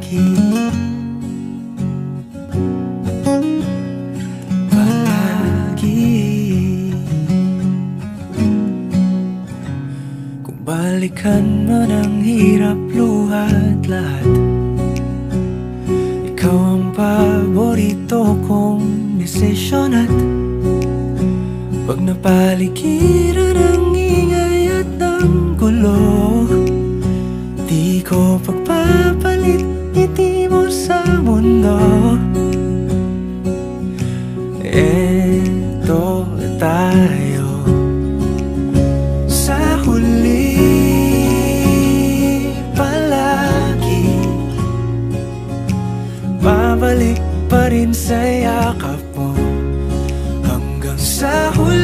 Kung balikan man ang hirap, luha at lahat, ikaw ang paborito kong desisyon. At pag napaligiran ang ingay at ng gulo, di ko pagpapalit ngiti mo sa mundo. Eto tayo sa huli, palagi babalik pa rin sa yakap mo hanggang sa huli.